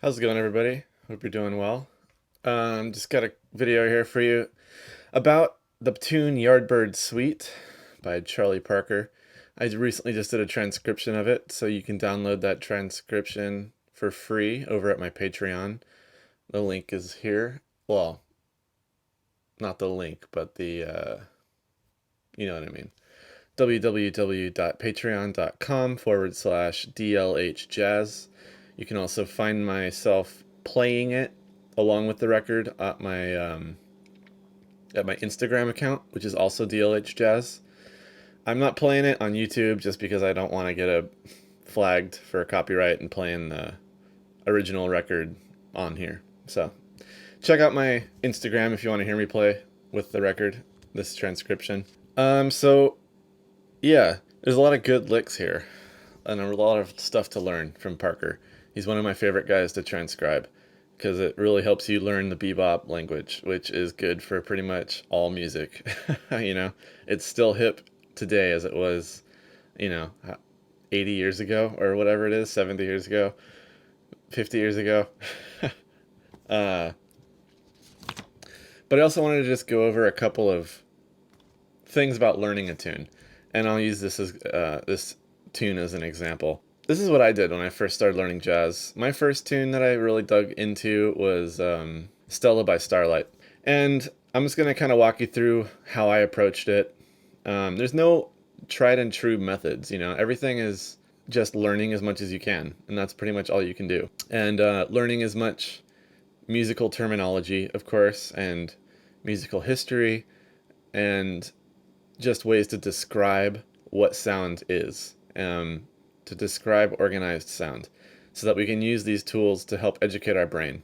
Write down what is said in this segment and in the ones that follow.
How's it going, everybody? Hope you're doing well. Just got a video here for you about the tune Yardbird Suite by Charlie Parker. I recently just did a transcription of it, so you can download that transcription for free over at my Patreon. The link is here. Well, not the link, but you know what I mean. www.patreon.com/DLHjazz. You can also find myself playing it along with the record at my Instagram account, which is also DLHjazz. I'm not playing it on YouTube just because I don't want to get flagged for copyright and playing the original record on here. So check out my Instagram if you want to hear me play with the record, this transcription. So yeah, there's a lot of good licks here and a lot of stuff to learn from Parker. He's one of my favorite guys to transcribe because it really helps you learn the bebop language, which is good for pretty much all music. You know, it's still hip today as it was, you know, 80 years ago or whatever it is, 70 years ago, 50 years ago. uh, but I also wanted to just go over a couple of things about learning a tune, and I'll use this tune as an example. This is what I did when I first started learning jazz. My first tune that I really dug into was Stella by Starlight, and I'm just gonna kind of walk you through how I approached it. There's no tried and true methods, you know. Everything is just learning as much as you can, and that's pretty much all you can do. And learning as much musical terminology, of course, and musical history, and just ways to describe what sound is, to describe organized sound, so that we can use these tools to help educate our brain.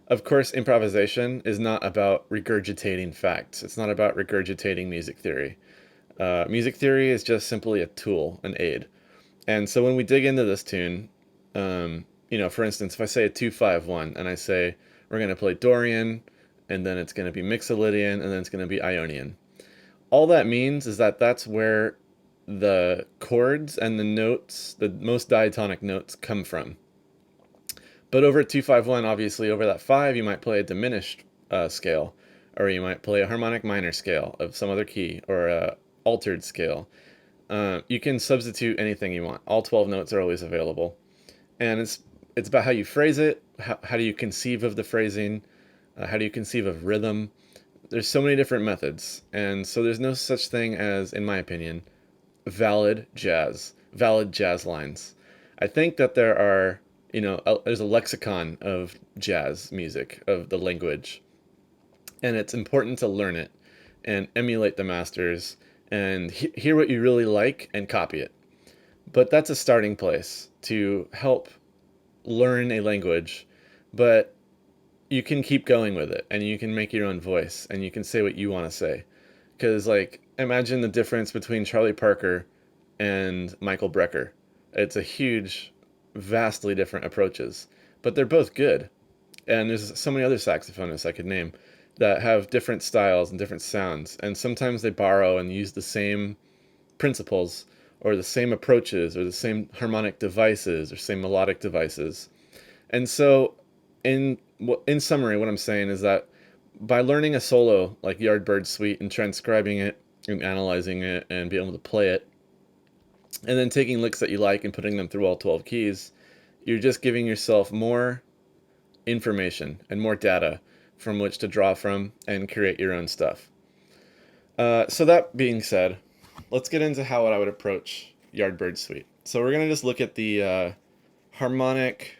Of course, improvisation is not about regurgitating facts. It's not about regurgitating music theory. Music theory is just simply a tool, an aid. And so when we dig into this tune, you know, for instance, if I say a 2-5-1 and I say we're going to play Dorian, and then it's going to be Mixolydian, and then it's going to be Ionian. All that means is that that's where the chords and the notes, the most diatonic notes, come from. But over 2-5-1, obviously, over that 5, you might play a diminished scale, or you might play a harmonic minor scale of some other key, or a altered scale. You can substitute anything you want. All 12 notes are always available. And it's about how you phrase it, how do you conceive of the phrasing, how do you conceive of rhythm. There's so many different methods, and so there's no such thing as, in my opinion, valid jazz lines. I think that there are, you know, there's a lexicon of jazz music, of the language, and it's important to learn it and emulate the masters and hear what you really like and copy it. But that's a starting place to help learn a language, but you can keep going with it and you can make your own voice and you can say what you want to say. Because, like, imagine the difference between Charlie Parker and Michael Brecker. It's a huge, vastly different approaches, but they're both good. And there's so many other saxophonists I could name that have different styles and different sounds. And sometimes they borrow and use the same principles or the same approaches or the same harmonic devices or same melodic devices. And so, in summary, what I'm saying is that by learning a solo like Yardbird Suite and transcribing it and analyzing it and being able to play it, and then taking licks that you like and putting them through all 12 keys, you're just giving yourself more information and more data from which to draw from and create your own stuff. So that being said, let's get into how I would approach Yardbird Suite. So we're gonna just look at the harmonic,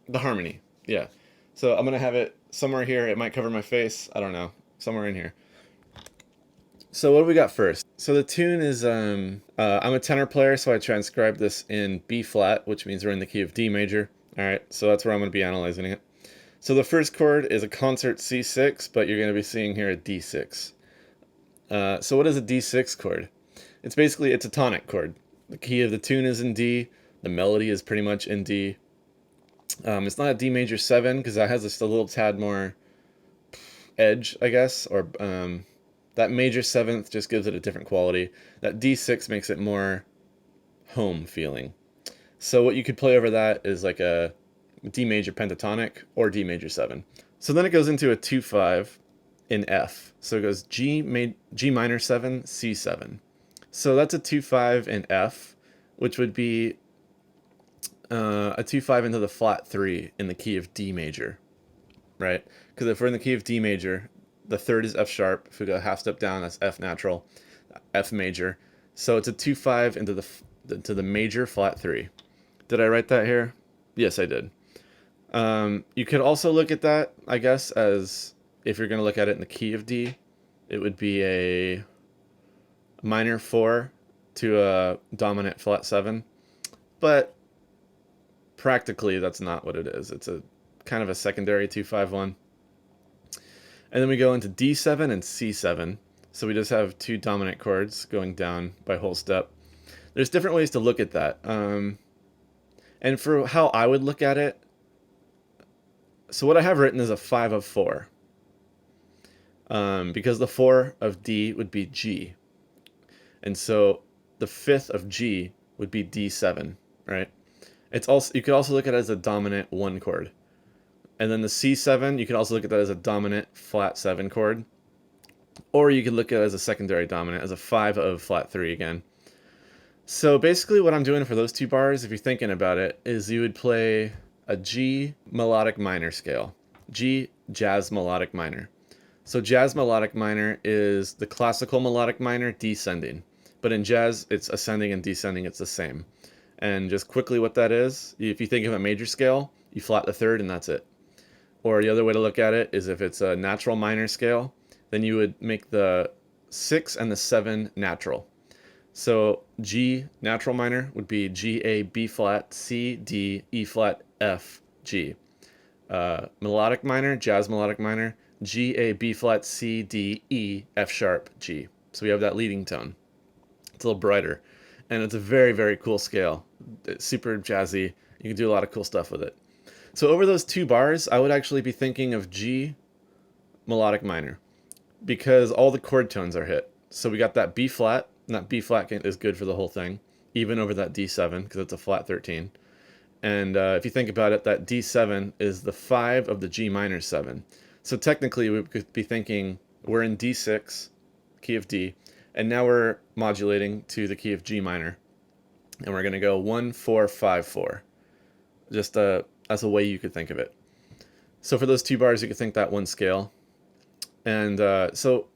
the harmony. Yeah. So I'm gonna have it somewhere here. It might cover my face. I don't know. Somewhere in here. So what do we got first? So the tune is I'm a tenor player, so I transcribed this in B flat, which means we're in the key of D major. All right. So that's where I'm gonna be analyzing it. So the first chord is a concert C6, but you're gonna be seeing here a D6. So what is a D6 chord? It's a tonic chord. The key of the tune is in D. The melody is pretty much in D. It's not a D major 7 because that has just a little tad more edge, I guess, or that major 7th just gives it a different quality. That D6 makes it more home feeling. So what you could play over that is like a D major pentatonic, or D major 7. So then it goes into a 2/5 in F. So it goes G minor 7, C7. So that's a 2/5 in F, which would be a 2/5 into the flat 3 in the key of D major, right? Because if we're in the key of D major, the third is F sharp. If we go a half step down, that's F natural, F major. So it's a 2/5 into the major flat 3. Did I write that here? Yes, I did. You could also look at that, I guess, as if you're going to look at it in the key of D, it would be a minor 4 to a dominant flat 7. But practically, that's not what it is. It's a kind of a secondary 2/5 1. And then we go into D7 and C7. So we just have two dominant chords going down by whole step. There's different ways to look at that. And for how I would look at it, so what I have written is a 5 of 4. Because the 4 of D would be G. And so the 5th of G would be D7, right? It's also, you could also look at it as a dominant 1 chord. And then the C7, you can also look at that as a dominant flat 7 chord. Or you could look at it as a secondary dominant, as a 5 of flat 3 again. So basically what I'm doing for those two bars, if you're thinking about it, is you would play a G melodic minor scale. G jazz melodic minor. So jazz melodic minor is the classical melodic minor descending. But in jazz, it's ascending and descending, it's the same. And just quickly what that is, if you think of a major scale, you flat the third and that's it. Or the other way to look at it is if it's a natural minor scale, then you would make the 6 and the 7 natural. So G natural minor would be G, A, B flat, C, D, E flat, F, G. Melodic minor, jazz melodic minor, G, A, B flat, C, D, E, F sharp, G. So we have that leading tone. It's a little brighter. And it's a very, very cool scale. It's super jazzy. You can do a lot of cool stuff with it. So over those two bars, I would actually be thinking of G melodic minor because all the chord tones are hit. So we got that B flat, and that B flat is good for the whole thing, even over that D7 because it's a flat 13. And if you think about it, that D7 is the 5 of the G minor 7. So technically we could be thinking we're in D6, key of D, and now we're modulating to the key of G minor. And we're going to go 1, 4, 5, 4. Just as a way you could think of it. So for those two bars, you could think that one scale. And so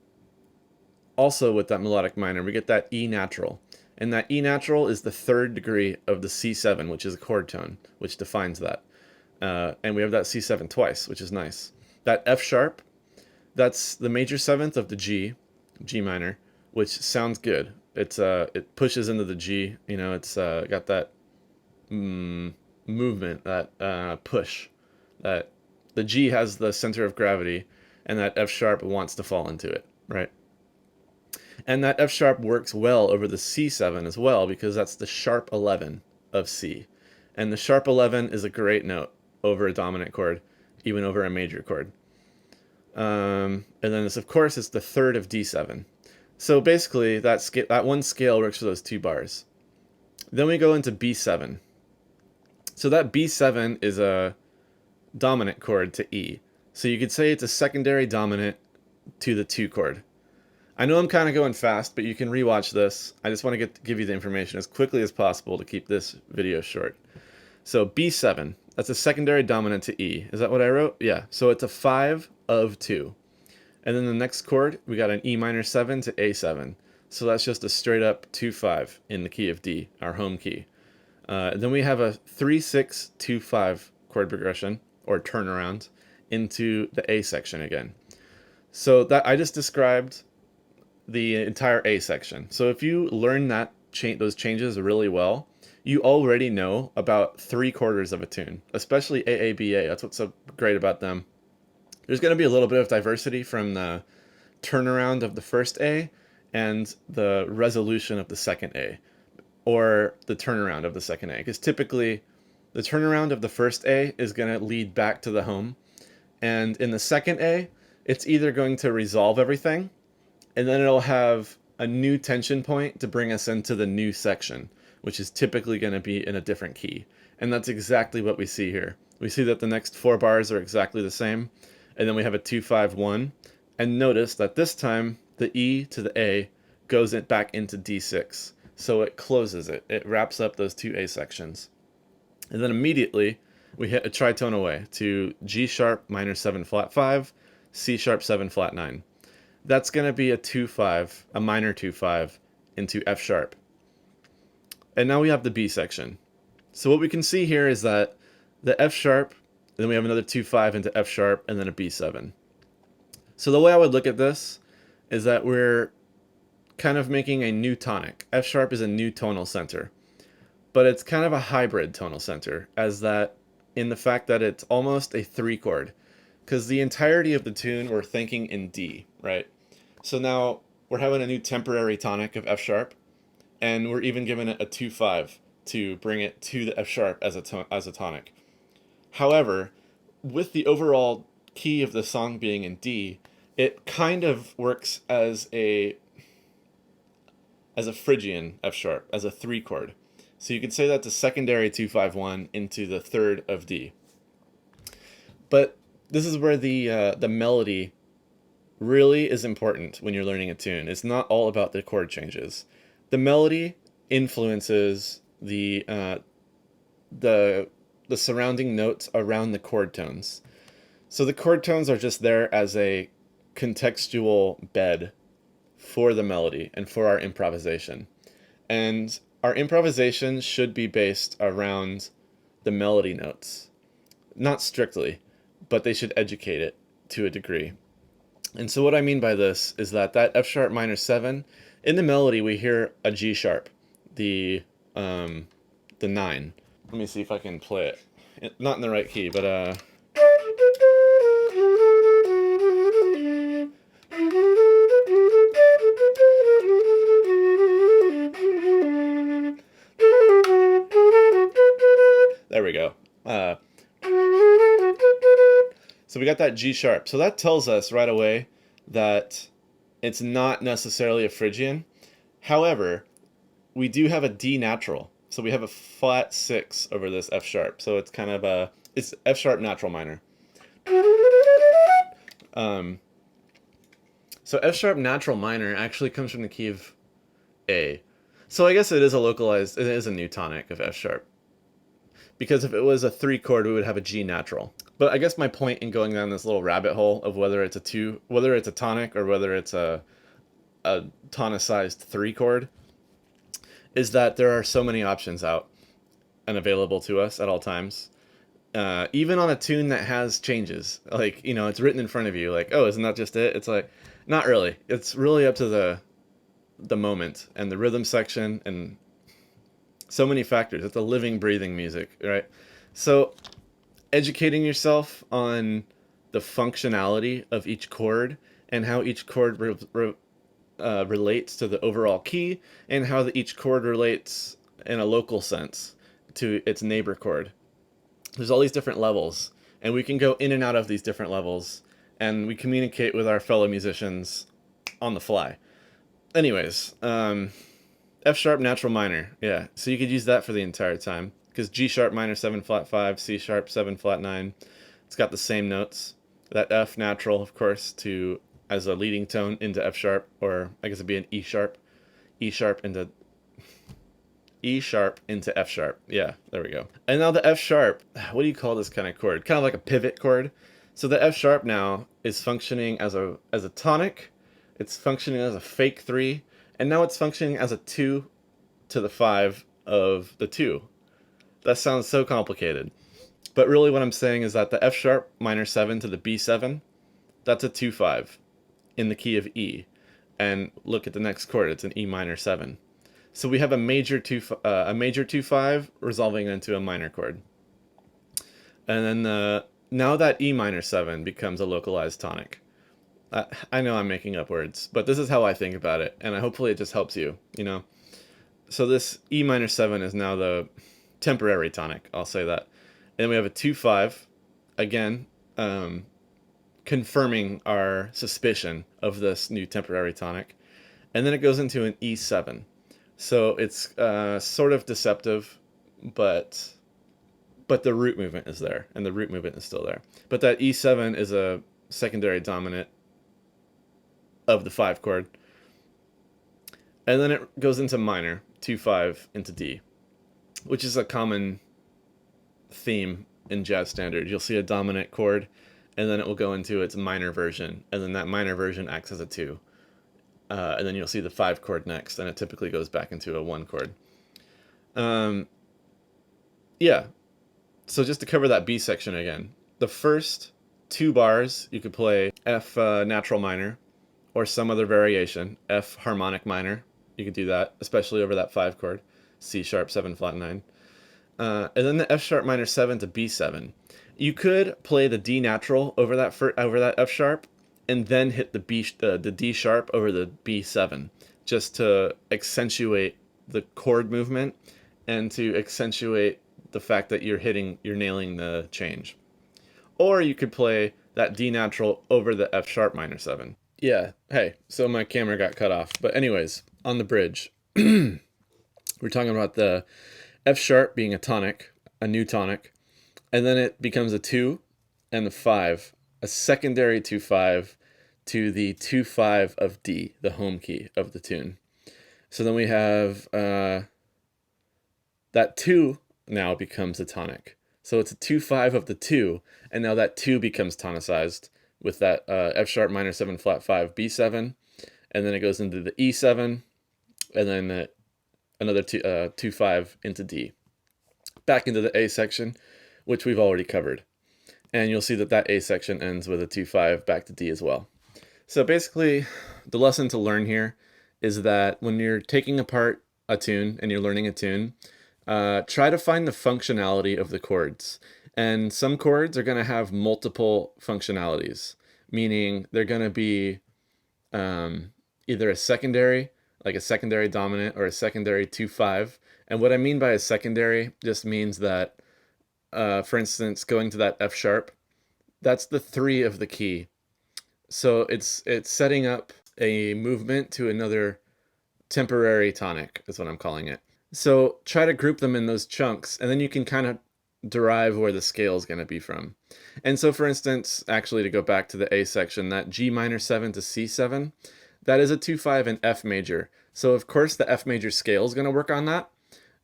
also with that melodic minor, we get that E natural. And that E natural is the 3rd degree of the C7, which is a chord tone, which defines that. And we have that C7 twice, which is nice. That F sharp, that's the major 7th of the G minor, which sounds good. It pushes into the G, you know, it's got that movement, that push, that the G has the center of gravity, and that F sharp wants to fall into it, right? And that F sharp works well over the C7 as well because that's the sharp 11 of C. And the sharp 11 is a great note over a dominant chord, even over a major chord. And then this, of course, is the 3rd of D7. So basically, that one scale works for those two bars. Then we go into B7. So that B7 is a dominant chord to E. So you could say it's a secondary dominant to the 2 chord. I know I'm kind of going fast, but you can rewatch this. I just want to give you the information as quickly as possible to keep this video short. So B7, that's a secondary dominant to E. Is that what I wrote? Yeah. So it's a 5 of 2. And then the next chord, we got an E minor 7 to A7. So that's just a straight up 2/5 in the key of D, our home key. Then we have a 3/6 2/5 chord progression, or turnaround, into the A section again. So that I just described the entire A section. So if you learn those changes really well, you already know about 3/4 of a tune, especially AABA. That's what's so great about them. There's going to be a little bit of diversity from the turnaround of the first A and the resolution of the second A, or the turnaround of the second A, because typically the turnaround of the first A is going to lead back to the home, and in the second A, it's either going to resolve everything, and then it'll have a new tension point to bring us into the new section, which is typically going to be in a different key. And that's exactly what we see here. We see that the next 4 bars are exactly the same, and then we have a 2-5-1. And notice that this time the E to the A goes back into D6. So it closes it. It wraps up those 2 A sections. And then immediately we hit a tritone away to G sharp minor 7 flat 5, C sharp 7 flat 9. That's going to be a 2-5, a minor 2-5 into F sharp. And now we have the B section. So what we can see here is that the F sharp, then we have another 2-5 into F sharp, and then a B7. So the way I would look at this is that we're kind of making a new tonic. F sharp is a new tonal center, but it's kind of a hybrid tonal center, as that in the fact that it's almost a 3 chord, because the entirety of the tune we're thinking in D, right? So now we're having a new temporary tonic of F sharp, and we're even giving it a 2-5 to bring it to the F sharp as a tonic. However, with the overall key of the song being in D, it kind of works as a Phrygian F sharp, as a 3 chord. So you could say that's a secondary 2-5-1 into the 3rd of D. But this is where the melody really is important when you're learning a tune. It's not all about the chord changes. The melody influences the surrounding notes around the chord tones. So the chord tones are just there as a contextual bed for the melody and for our improvisation. And our improvisation should be based around the melody notes. Not strictly, but they should educate it to a degree. And so what I mean by this is that F sharp minor 7, in the melody we hear a G sharp, the 9. Let me see if I can play it. Not in the right key, but there we go. So we got that G sharp. So that tells us right away that it's not necessarily a Phrygian. However, we do have a D natural. So we have a flat 6 over this F sharp. So it's kind of it's F sharp natural minor. So F sharp natural minor actually comes from the key of A. So I guess it is a new tonic of F sharp. Because if it was a 3 chord, we would have a G natural. But I guess my point in going down this little rabbit hole of whether it's a tonic or whether it's a tonicized 3 chord, is that there are so many options out and available to us at all times. Even on a tune that has changes, like, it's written in front of you, like, oh, isn't that just it? It's like, not really. It's really up to the moment and the rhythm section and so many factors. It's a living, breathing music, right? So educating yourself on the functionality of each chord and how each chord relates to the overall key, and how each chord relates in a local sense to its neighbor chord. There's all these different levels, and we can go in and out of these different levels, and we communicate with our fellow musicians on the fly. Anyways, F sharp natural minor, yeah. So you could use that for the entire time, because G sharp minor 7 flat 5, C sharp 7 flat 9, it's got the same notes. That F natural, of course, as a leading tone into F sharp, or I guess it'd be an E sharp into F sharp. Yeah, there we go. And now the F sharp, what do you call this kind of chord? Kind of like a pivot chord. So the F sharp now is functioning as a tonic. It's functioning as a fake 3, and now it's functioning as a 2 to the 5 of the 2. That sounds so complicated. But really what I'm saying is that the F sharp minor 7 to the B7, that's a 2-5 in the key of E. And look at the next chord, it's an E minor 7. So we have a major 2-5 resolving into a minor chord. And then now that E minor 7 becomes a localized tonic. I know I'm making up words, but this is how I think about it, and hopefully it just helps you, So this E minor 7 is now the temporary tonic, I'll say that. And then we have a 2-5, again, confirming our suspicion of this new temporary tonic. And then it goes into an E7, So it's sort of deceptive, but the root movement is there, and the root movement is still there. But that E7 is a secondary dominant of the 5 chord, and then it goes into minor 2/5 into D, which is a common theme in jazz standard. You'll see a dominant chord, and then it will go into its minor version, and then that minor version acts as a 2. And then you'll see the 5 chord next, and it typically goes back into a 1 chord. Yeah, so just to cover that B section again, the first 2 bars you could play F natural minor or some other variation, F harmonic minor. You could do that, especially over that 5 chord, C sharp 7 flat 9. And then the F sharp minor 7 to B7. You could play the D natural over that F sharp, and then hit the D sharp over the B7, just to accentuate the chord movement and to accentuate the fact that you're nailing the change. Or you could play that D natural over the F sharp minor 7. Yeah, hey, so my camera got cut off. But anyways, on the bridge, we're talking about the F sharp being a tonic, a new tonic, and then it becomes a 2 and the 5, a secondary 2/5 to the 2/5 of D, the home key of the tune. So then we have that 2 now becomes a tonic. So it's a 2/5 of the 2, and now that 2 becomes tonicized with that F sharp minor 7 flat 5 B7, and then it goes into the E7, and then another 2/5 into D. Back into the A section, which we've already covered. And you'll see that that A section ends with a 2/5 back to D as well. So basically, the lesson to learn here is that when you're taking apart a tune and you're learning a tune, try to find the functionality of the chords. And some chords are going to have multiple functionalities, meaning they're going to be either a secondary, like a secondary dominant, or a secondary 2/5. And what I mean by a secondary just means that, for instance, going to that F sharp, that's the 3 of the key. So it's setting up a movement to another temporary tonic, is what I'm calling it. So try to group them in those chunks, and then you can kind of derive where the scale is going to be from. And so, for instance, actually to go back to the A section, that G minor 7 to C7, that is a 2/5 in F major. So of course the F major scale is going to work on that.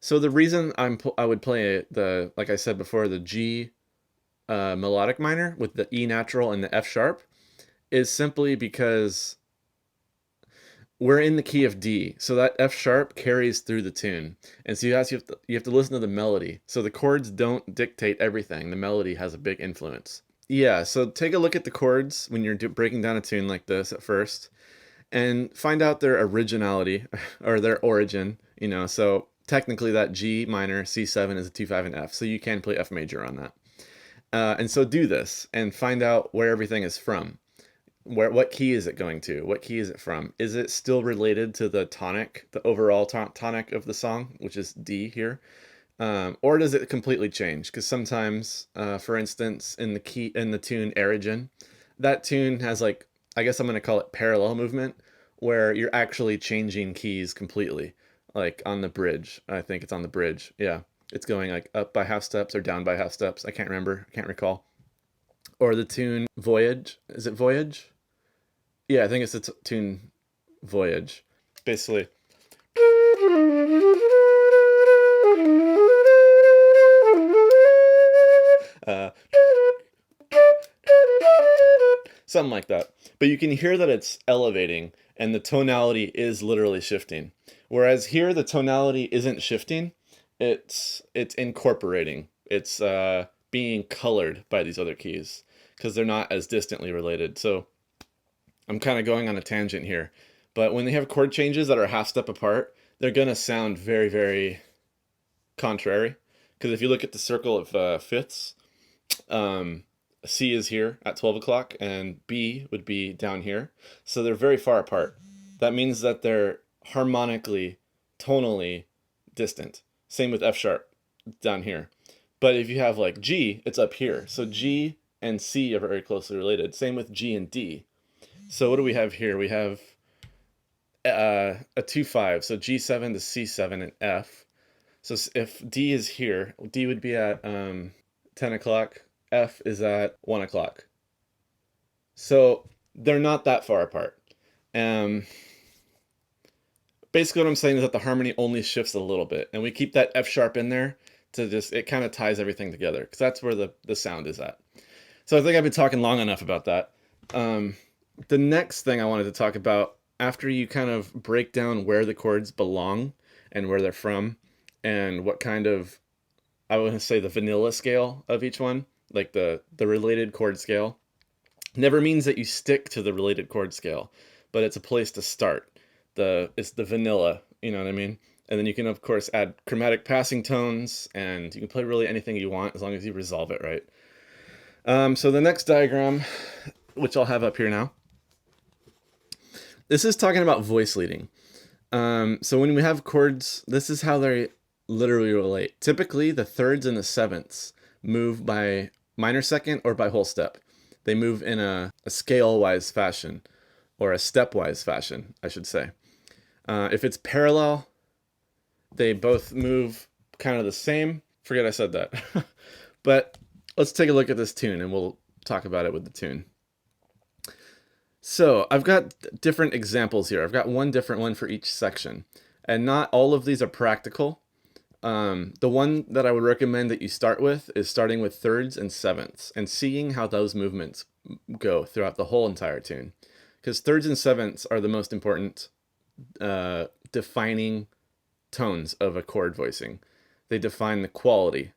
So the reason I would play the, like I said before, the G melodic minor with the E natural and the F sharp is simply because we're in the key of D, so that F sharp carries through the tune, and so you have to listen to the melody. So the chords don't dictate everything; the melody has a big influence. Yeah, so take a look at the chords when you're breaking down a tune like this at first, and find out their originality or their origin. So technically that G minor C7 is a 2/5 in F, so you can play F major on that. And so do this and find out where everything is from. What key is it going to? What key is it from? Is it still related to the tonic, the overall tonic of the song, which is D here? Or does it completely change? Because sometimes, for instance, in the tune Origin, that tune has, like, I guess I'm going to call it parallel movement, where you're actually changing keys completely, like on the bridge. I think it's on the bridge. Yeah, it's going like up by half steps or down by half steps. I can't remember. I can't recall. Or the tune Voyage. Is it Voyage? Yeah, I think it's the tune Voyage. Basically. Uh, Something like that. But you can hear that it's elevating and the tonality is literally shifting. Whereas here the tonality isn't shifting, it's incorporating. It's being colored by these other keys because they're not as distantly related. So I'm kind of going on a tangent here. But when they have chord changes that are half step apart, they're going to sound very, very contrary. Because if you look at the circle of fifths, C is here at 12 o'clock and B would be down here. So they're very far apart. That means that they're harmonically, tonally distant. Same with F sharp down here. But if you have like G, it's up here. So G and C are very closely related. Same with G and D. So what do we have here? We have a 2/5, so G7 to C7 and F. So if D is here, D would be at 10 o'clock, F is at 1 o'clock. So they're not that far apart. Um, Basically what I'm saying is that the harmony only shifts a little bit, and we keep that F sharp in there to just, it kind of ties everything together, because that's where the sound is at. So I think I've been talking long enough about that. Um, the next thing I wanted to talk about, after you kind of break down where the chords belong and where they're from, and what kind of, I want to say the vanilla scale of each one, like the related chord scale, never means that you stick to the related chord scale, but it's a place to start. It's the vanilla, you know what I mean? And then you can of course add chromatic passing tones, and you can play really anything you want as long as you resolve it right. So the next diagram, which I'll have up here now, this is talking about voice leading. So when we have chords, this is how they literally relate. Typically, the thirds and the sevenths move by minor second or by whole step. They move in a scale-wise fashion, or a stepwise fashion, I should say. If it's parallel, they both move kind of the same. Forget I said that. But let's take a look at this tune, and we'll talk about it with the tune. So I've got different examples here. I've got one different one for each section, and not all of these are practical. The one that I would recommend that you start with is starting with thirds and sevenths and seeing how those movements go throughout the whole entire tune. Because thirds and sevenths are the most important defining tones of a chord voicing. They define the quality.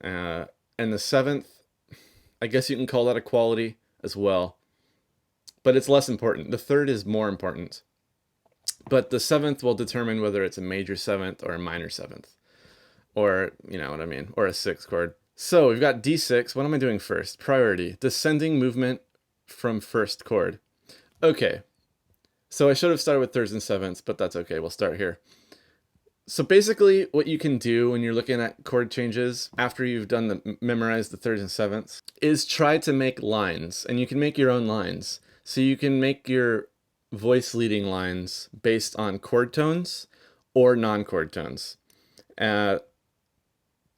And the seventh, I guess you can call that a quality as well, but it's less important. The third is more important. But the seventh will determine whether it's a major seventh or a minor seventh, or, you know what I mean, or a sixth chord. So we've got D6. What am I doing first? Priority, descending movement from first chord. Okay, so I should have started with thirds and sevenths, but that's okay. We'll start here. So basically what you can do when you're looking at chord changes after you've done memorize the thirds and sevenths is try to make lines, and you can make your own lines. So you can make your voice leading lines based on chord tones or non-chord tones. That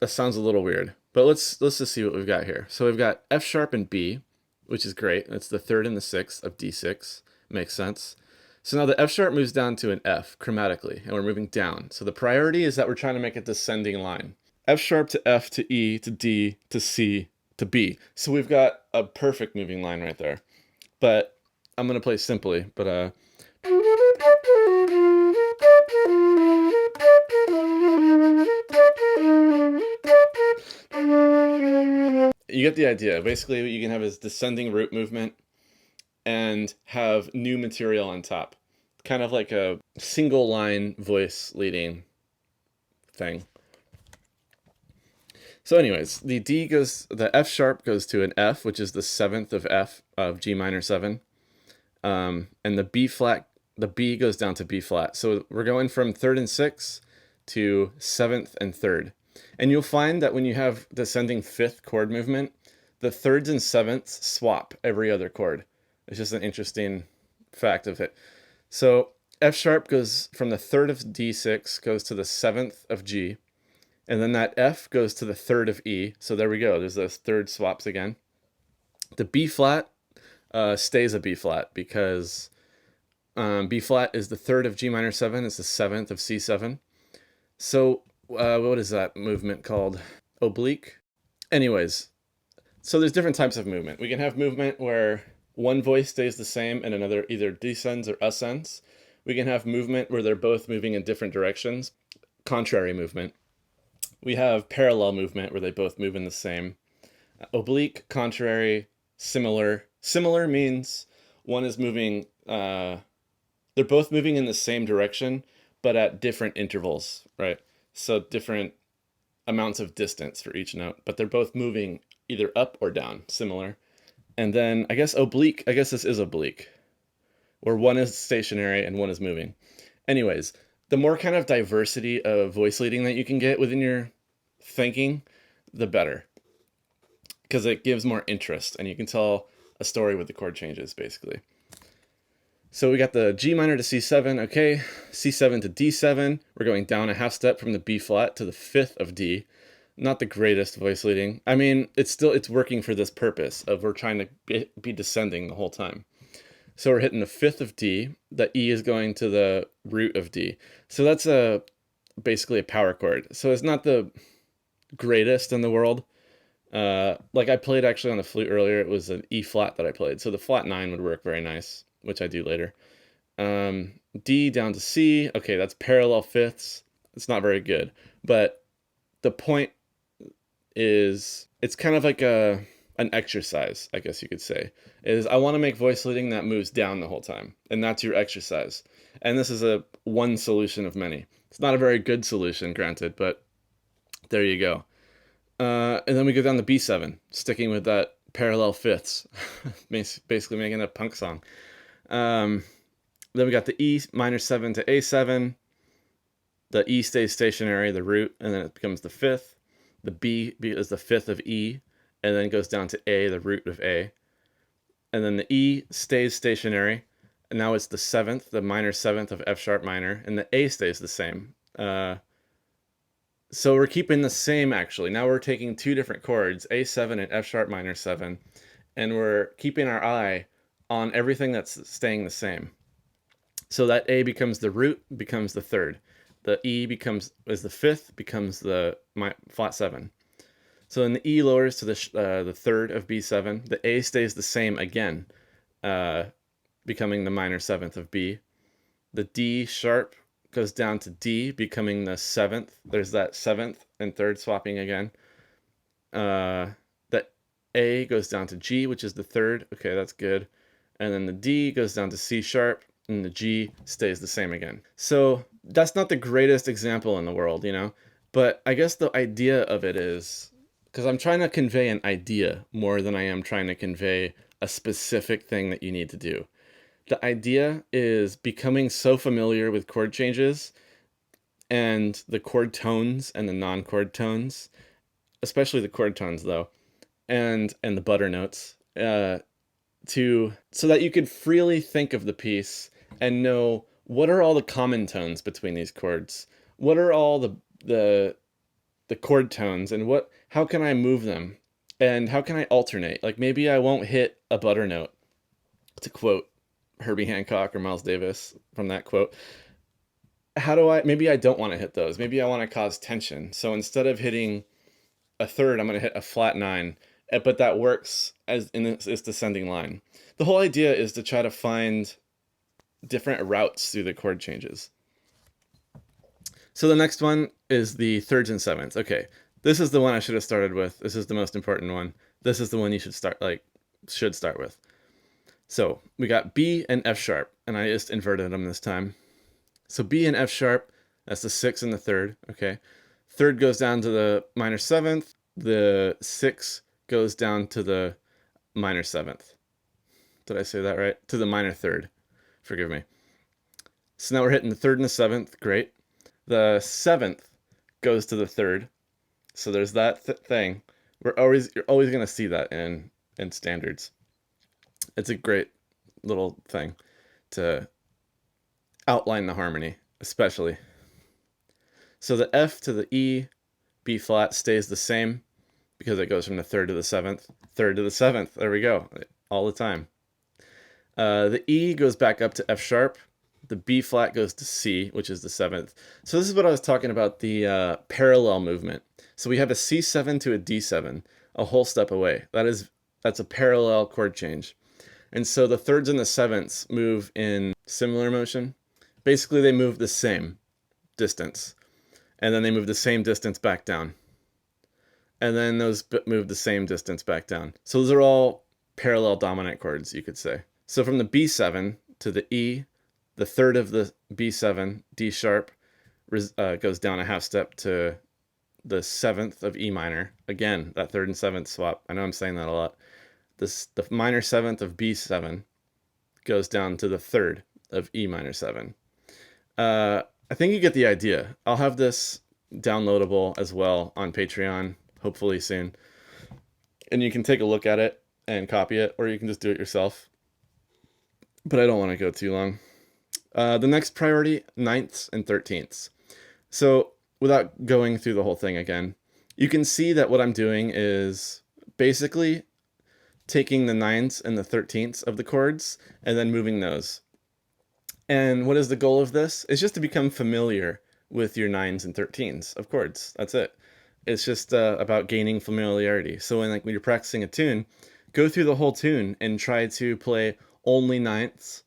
sounds a little weird, but let's just see what we've got here. So we've got F sharp and B, which is great. That's the third and the sixth of D6. Makes sense. So now the F sharp moves down to an F chromatically, and we're moving down. So the priority is that we're trying to make a descending line. F sharp to F to E to D to C to B. So we've got a perfect moving line right there. But I'm going to play simply, but you get the idea. Basically what you can have is descending root movement and have new material on top. Kind of like a single line voice leading thing. So anyways, the F sharp goes to an F, which is the seventh of F of G minor 7. And the B goes down to B flat. So we're going from third and sixth to seventh and third. And you'll find that when you have descending fifth chord movement, the thirds and sevenths swap every other chord. It's just an interesting fact of it. So F sharp goes from the third of D6, goes to the seventh of G, and then that F goes to the third of E. So there we go. There's those third swaps again. The B flat stays a B flat because B flat is the third of G minor 7. It's the seventh of C7. So what is that movement called? Oblique? Anyways, so there's different types of movement. We can have movement where one voice stays the same and another either descends or ascends. We can have movement where they're both moving in different directions. Contrary movement. We have parallel movement where they both move in the same. Oblique, contrary, similar. Similar means one is moving, they're both moving in the same direction, but at different intervals, right? So different amounts of distance for each note, but they're both moving either up or down, similar. And then I guess oblique, I guess this is oblique, where one is stationary and one is moving. Anyways, the more kind of diversity of voice leading that you can get within your thinking, the better. Because it gives more interest, and you can tell a story with the chord changes, basically. So we got the G minor to C7, okay, C7 to D7. We're going down a half step from the B flat to the fifth of D. Not the greatest voice leading. I mean, it's working for this purpose of we're trying to be descending the whole time. So we're hitting the fifth of D. The E is going to the root of D. So that's basically a power chord. So it's not the greatest in the world. Like I played actually on the flute earlier, it was an E flat that I played. So the flat 9 would work very nice, which I do later. D down to C. Okay, that's parallel fifths. It's not very good. But the point is, it's kind of like an exercise, I guess you could say. Is I want to make voice leading that moves down the whole time. And that's your exercise. And this is a one solution of many. It's not a very good solution, granted, but there you go. And then we go down to B7, sticking with that parallel fifths, basically making a punk song. Then we got the E minor 7 to A7. The E stays stationary, the root, and then it becomes the fifth. The B is the fifth of E, and then goes down to A, the root of A. And then the E stays stationary, and now it's the seventh, the minor seventh of F sharp minor, and the A stays the same. So we're keeping the same, actually. Now we're taking two different chords, A7 and F sharp minor 7, and we're keeping our eye on everything that's staying the same. So that A becomes the root, becomes the third. The E is the fifth, becomes the flat 7. So then the E lowers to the third of B7. The A stays the same again, becoming the minor seventh of B. The D sharp goes down to D, becoming the seventh. There's that seventh and third swapping again. The A goes down to G, which is the third. Okay, that's good. And then the D goes down to C sharp, and the G stays the same again. So that's not the greatest example in the world, you know? But I guess the idea of it is, because I'm trying to convey an idea more than I am trying to convey a specific thing that you need to do. The idea is becoming so familiar with chord changes and the chord tones and the non-chord tones, especially the chord tones though, and the butter notes, so that you could freely think of the piece and know what are all the common tones between these chords, what are all the chord tones, and how can I move them, and how can I alternate? Like maybe I won't hit a butter note, to quote Herbie Hancock or Miles Davis from that quote. Maybe I don't want to hit those. Maybe I want to cause tension. So instead of hitting a third, I'm going to hit a flat 9, but that works as in this descending line. The whole idea is to try to find different routes through the chord changes. So the next one is the thirds and sevenths. Okay, this is the one I should have started with. This is the most important one. This is the one you should start with. So we got B and F sharp, and I just inverted them this time. So B and F sharp, that's the 6 and the third, okay? Third goes down to the minor 7th, the 6 goes down to the minor 7th. Did I say that right? To the minor 3rd, forgive me. So now we're hitting the 3rd and the 7th, great. The 7th goes to the 3rd, so there's that thing. You're always going to see that in standards. It's a great little thing to outline the harmony, especially. So the F to the E, B flat stays the same because it goes from the 3rd to the 7th, 3rd to the 7th. There we go, all the time. The E goes back up to F sharp. The B flat goes to C, which is the 7th. So this is what I was talking about, the parallel movement. So we have a C7 to a D7, a whole step away. That's a parallel chord change. And so the thirds and the sevenths move in similar motion. Basically, they move the same distance. And then they move the same distance back down. And then those move the same distance back down. So those are all parallel dominant chords, you could say. So from the B7 to the E, the third of the B7, D sharp, goes down a half step to the 7th of E minor. Again, that 3rd and 7th swap. I know I'm saying that a lot. The minor 7th of B7 goes down to the 3rd of E minor 7. I think you get the idea. I'll have this downloadable as well on Patreon, hopefully soon. And you can take a look at it and copy it, or you can just do it yourself. but I don't want to go too long. The next priority, ninths and 13ths. So without going through the whole thing again, you can see that what I'm doing is basically taking the ninths and the 13ths of the chords and then moving those. And what is the goal of this? It's just to become familiar with your nines and 13s of chords. That's it. It's just about gaining familiarity. So when you're practicing a tune, go through the whole tune and try to play only ninths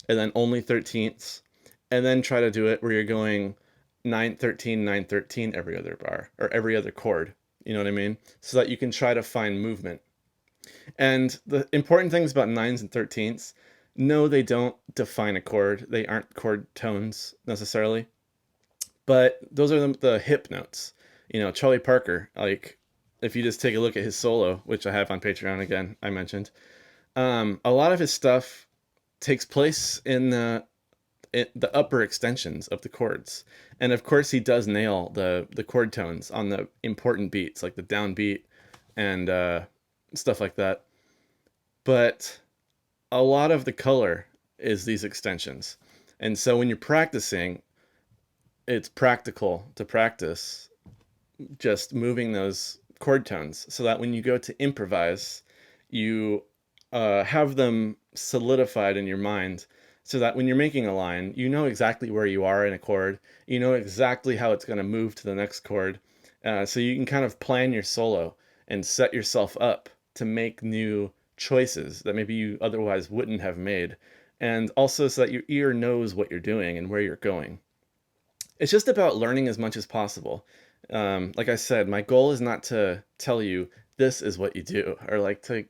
and then only 13ths, and then try to do it where you're going 9 13 9 13 every other bar or every other chord. You know what I mean? So that you can try to find movement. And the important things about nines and 13ths, no, they don't define a chord. They aren't chord tones necessarily, but those are the hip notes. You know, Charlie Parker, like if you just take a look at his solo, which I have on Patreon again, I mentioned, a lot of his stuff takes place in the upper extensions of the chords. And of course, he does nail the chord tones on the important beats, like the downbeat and stuff like that. But a lot of the color is these extensions. And so when you're practicing, it's practical to practice just moving those chord tones so that when you go to improvise, you have them solidified in your mind so that when you're making a line, you know exactly where you are in a chord. You know exactly how it's going to move to the next chord. So you can kind of plan your solo and set yourself up to make new choices that maybe you otherwise wouldn't have made. And also so that your ear knows what you're doing and where you're going. It's just about learning as much as possible. Like I said, my goal is not to tell you this is what you do or like to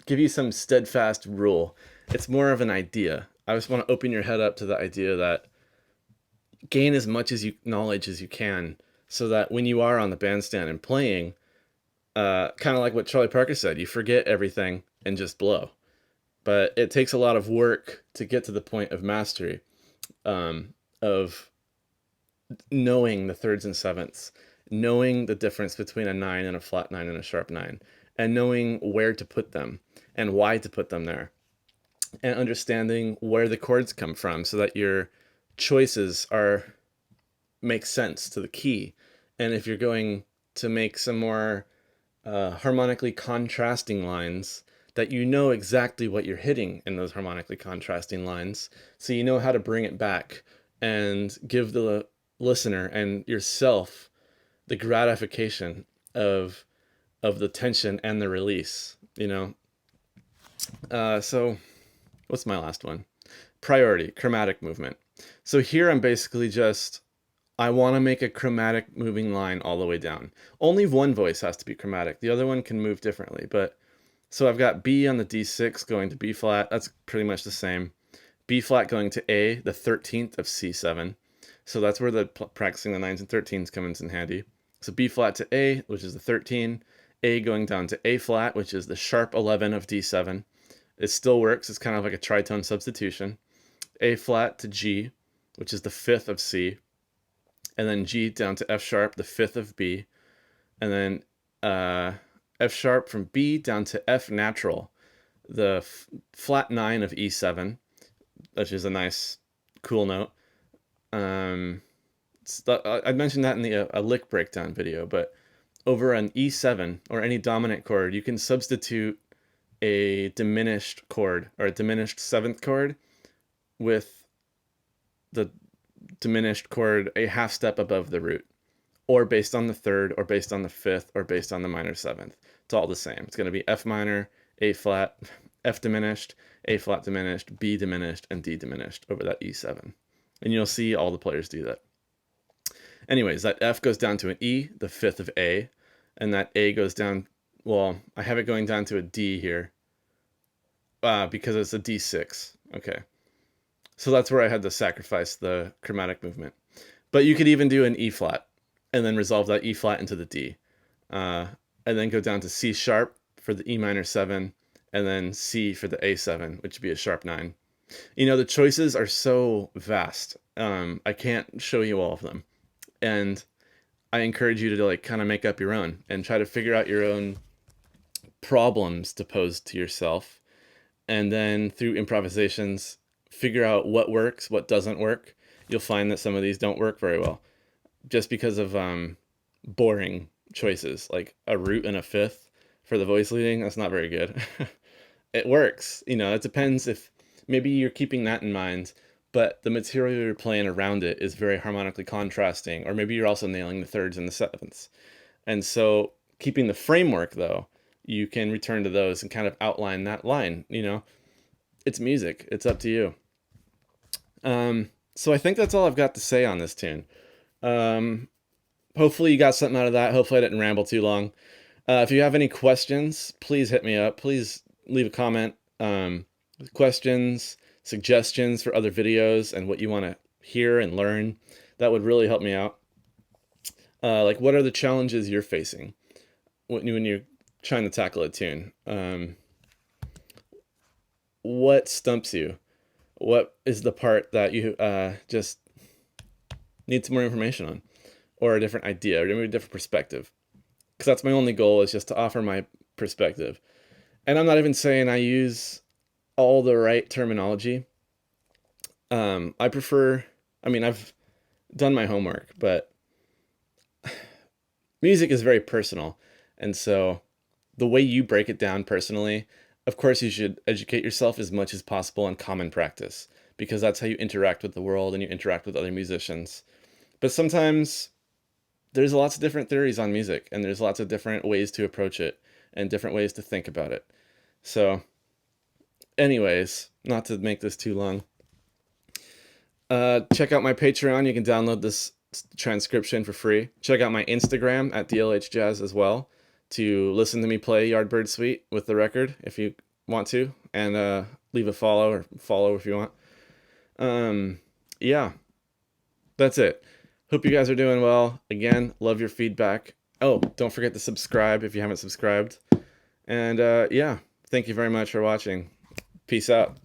give you some steadfast rule. It's more of an idea. I just want to open your head up to the idea that gain as much knowledge as you can so that when you are on the bandstand and playing, kind of like what Charlie Parker said, you forget everything and just blow. But it takes a lot of work to get to the point of mastery, of knowing the thirds and sevenths, knowing the difference between a 9 and a flat 9 and a sharp 9, and knowing where to put them and why to put them there, and understanding where the chords come from so that your choices make sense to the key. And if you're going to make some more harmonically contrasting lines, that you know exactly what you're hitting in those harmonically contrasting lines, so you know how to bring it back and give the listener and yourself the gratification of the tension and the release, you know. So what's my last one? Priority, chromatic movement. So here I'm basically just, I want to make a chromatic moving line all the way down. Only one voice has to be chromatic. The other one can move differently. But so I've got B on the D6 going to B flat. That's pretty much the same. B flat going to A, the 13th of C7. So that's where the practicing the 9s and 13s comes in handy. So B flat to A, which is the 13. A going down to A flat, which is the sharp 11 of D7. It still works. It's kind of like a tritone substitution. A flat to G, which is the 5th of C. And then G down to F sharp, the 5th of B. And then F sharp from B down to F natural, the flat 9 of E7, which is a nice, cool note. I mentioned that in the a lick breakdown video, but over an E7 or any dominant chord, you can substitute a diminished chord or a diminished 7th chord with the diminished chord a half step above the root, or based on the 3rd, or based on the 5th, or based on the minor 7th. It's all the same. It's going to be F minor, A flat, F diminished, A flat diminished, B diminished, and D diminished over that E7. And you'll see all the players do that. Anyways, that F goes down to an E, the 5th of A, and that A goes down, well, I have it going down to a D here because it's a D6. Okay. So that's where I had to sacrifice the chromatic movement. But you could even do an E flat and then resolve that E flat into the D. And then go down to C sharp for the E minor 7, and then C for the A7, which would be a sharp 9. You know, the choices are so vast. I can't show you all of them. And I encourage you to like kind of make up your own and try to figure out your own problems to pose to yourself and then through improvisations, figure out what works, what doesn't work. You'll find that some of these don't work very well just because of boring choices, like a root and a fifth for the voice leading. That's not very good. It works, it depends if maybe you're keeping that in mind, but the material you're playing around it is very harmonically contrasting, or maybe you're also nailing the thirds and the sevenths. And so keeping the framework though, you can return to those and kind of outline that line. It's music, it's up to you. So I think that's all I've got to say on this tune. um, Hopefully you got something out of that. Hopefully I didn't ramble too long. If you have any questions, please hit me up. Please leave a comment. Questions, suggestions for other videos, and what you want to hear and learn. That would really help me out. Like, what are the challenges you're facing when you're trying to tackle a tune? What stumps you? What is the part that you just need some more information on, or a different idea, or maybe a different perspective? Because that's my only goal, is just to offer my perspective. And I'm not even saying I use all the right terminology. I prefer, I've done my homework, but music is very personal. And so the way you break it down personally, of course, you should educate yourself as much as possible on common practice, because that's how you interact with the world and you interact with other musicians. But sometimes there's lots of different theories on music, and there's lots of different ways to approach it and different ways to think about it. So, anyways, not to make this too long, check out my Patreon. You can download this transcription for free. Check out my Instagram at DLHJazz as well to listen to me play Yardbird Suite with the record if you want to, and leave a follow if you want. Yeah, that's it. Hope you guys are doing well. Again, love your feedback. Oh, don't forget to subscribe if you haven't subscribed. And yeah, thank you very much for watching. Peace out.